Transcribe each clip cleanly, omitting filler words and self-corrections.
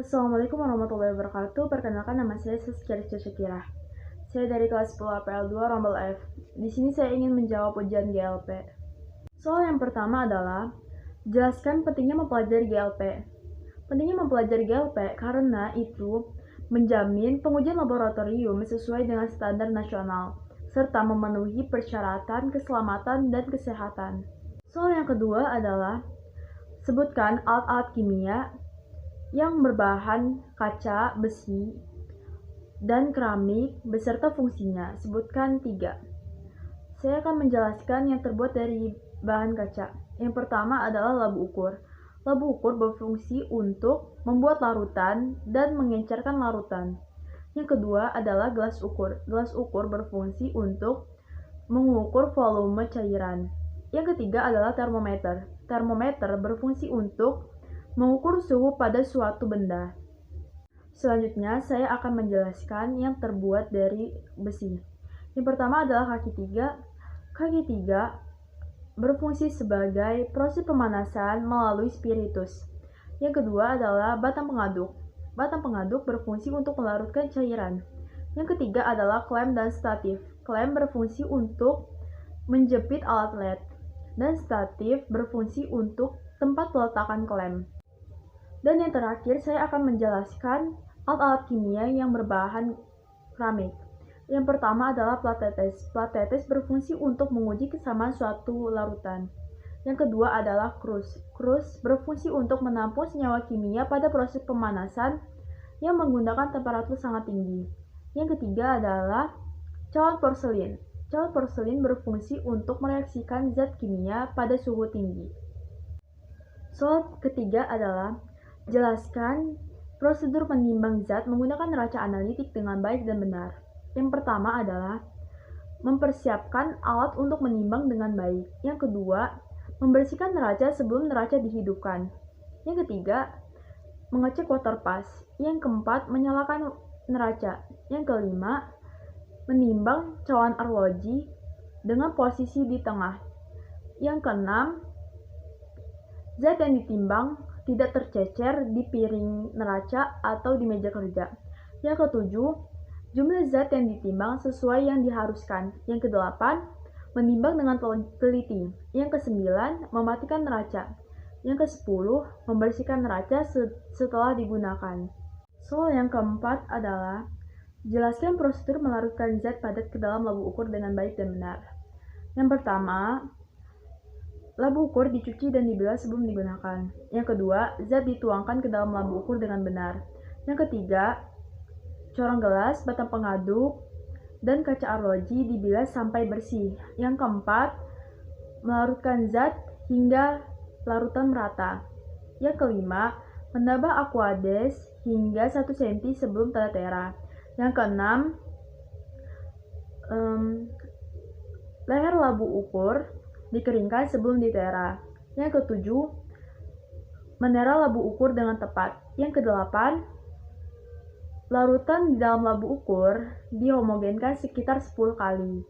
Assalamualaikum warahmatullahi wabarakatuh. Perkenalkan, nama saya Saskia Syakirah. Saya dari kelas 10 APL 2 Rombel F. Di sini saya ingin menjawab ujian GLP. Soal yang pertama adalah jelaskan pentingnya mempelajari GLP. Pentingnya mempelajari GLP karena itu menjamin pengujian laboratorium sesuai dengan standar nasional serta memenuhi persyaratan keselamatan dan kesehatan. Soal yang kedua adalah sebutkan alat-alat kimia yang berbahan kaca, besi, dan keramik beserta fungsinya. Sebutkan 3. Saya akan menjelaskan yang terbuat dari bahan kaca. Yang pertama adalah labu ukur. Labu ukur berfungsi untuk membuat larutan dan mengencerkan larutan. Yang kedua adalah gelas ukur. Gelas ukur berfungsi untuk mengukur volume cairan. Yang ketiga adalah termometer. Termometer berfungsi untuk mengukur suhu pada suatu benda. Selanjutnya, saya akan menjelaskan yang terbuat dari besi. Yang pertama adalah kaki 3. Kaki 3 berfungsi sebagai proses pemanasan melalui spiritus. Yang kedua adalah batang pengaduk. Batang pengaduk berfungsi untuk melarutkan cairan. Yang ketiga adalah klem dan statif. Klem berfungsi untuk menjepit alat LED, dan statif berfungsi untuk tempat peletakan klem. Dan yang terakhir, saya akan menjelaskan alat-alat kimia yang berbahan keramik. Yang pertama adalah plat tetes. Plat tetes berfungsi untuk menguji kesamaan suatu larutan. Yang kedua adalah krus. Krus berfungsi untuk menampung senyawa kimia pada proses pemanasan yang menggunakan temperatur sangat tinggi. Yang ketiga adalah cawan porselin. Cawan porselin berfungsi untuk mereaksikan zat kimia pada suhu tinggi. Soal ketiga adalah jelaskan prosedur menimbang zat menggunakan neraca analitik dengan baik dan benar. Yang pertama adalah mempersiapkan alat untuk menimbang dengan baik. Yang kedua, membersihkan neraca sebelum neraca dihidupkan. Yang ketiga, mengecek water pass. Yang keempat, menyalakan neraca. Yang kelima, menimbang cawan arloji dengan posisi di tengah. Yang keenam, zat yang ditimbang tidak tercecer di piring neraca atau di meja kerja. Yang ketujuh, jumlah zat yang ditimbang sesuai yang diharuskan. Yang kedelapan, menimbang dengan teliti. Yang kesembilan, mematikan neraca. Yang kesepuluh, membersihkan neraca setelah digunakan. Soal yang keempat adalah jelaskan prosedur melarutkan zat padat ke dalam labu ukur dengan baik dan benar. Yang pertama, labu ukur dicuci dan dibilas sebelum digunakan. Yang kedua, zat dituangkan ke dalam labu ukur dengan benar. Yang ketiga, corong gelas, batang pengaduk, dan kaca arloji dibilas sampai bersih. Yang keempat, melarutkan zat hingga larutan merata. Yang kelima, menambah aquades hingga 1 cm sebelum tera. Yang keenam, leher labu ukur dikeringkan sebelum ditera. Yang ketujuh, menera labu ukur dengan tepat. Yang kedelapan, larutan di dalam labu ukur dihomogenkan sekitar 10 kali.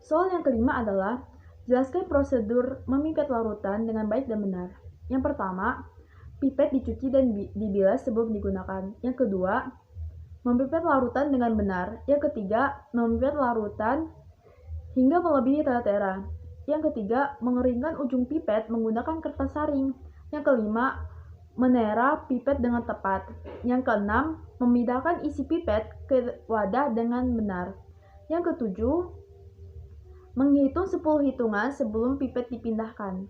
Soal yang kelima adalah jelaskan prosedur memipet larutan dengan baik dan benar. Yang pertama, pipet dicuci dan dibilas sebelum digunakan. Yang kedua, memipet larutan dengan benar. Yang ketiga, memipet larutan hingga melebihi tera. Yang ketiga, mengeringkan ujung pipet menggunakan kertas saring. Yang kelima, menera pipet dengan tepat. Yang keenam, memindahkan isi pipet ke wadah dengan benar. Yang ketujuh, menghitung 10 hitungan sebelum pipet dipindahkan.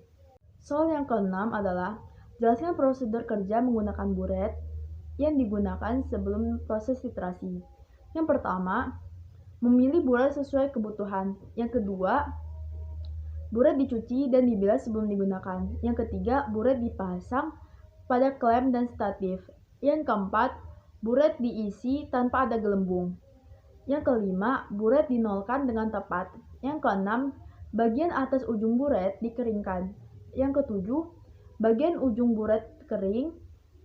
Soal yang keenam adalah jelaskan prosedur kerja menggunakan buret yang digunakan sebelum proses filtrasi. Yang pertama, memilih buret sesuai kebutuhan. Yang kedua, buret dicuci dan dibilas sebelum digunakan. Yang ketiga, buret dipasang pada klem dan statif. Yang keempat, buret diisi tanpa ada gelembung. Yang kelima, buret dinolkan dengan tepat. Yang keenam, bagian atas ujung buret dikeringkan. Yang ketujuh, bagian ujung buret kering,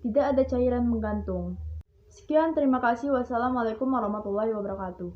tidak ada cairan menggantung. Sekian, terima kasih. Wassalamualaikum warahmatullahi wabarakatuh.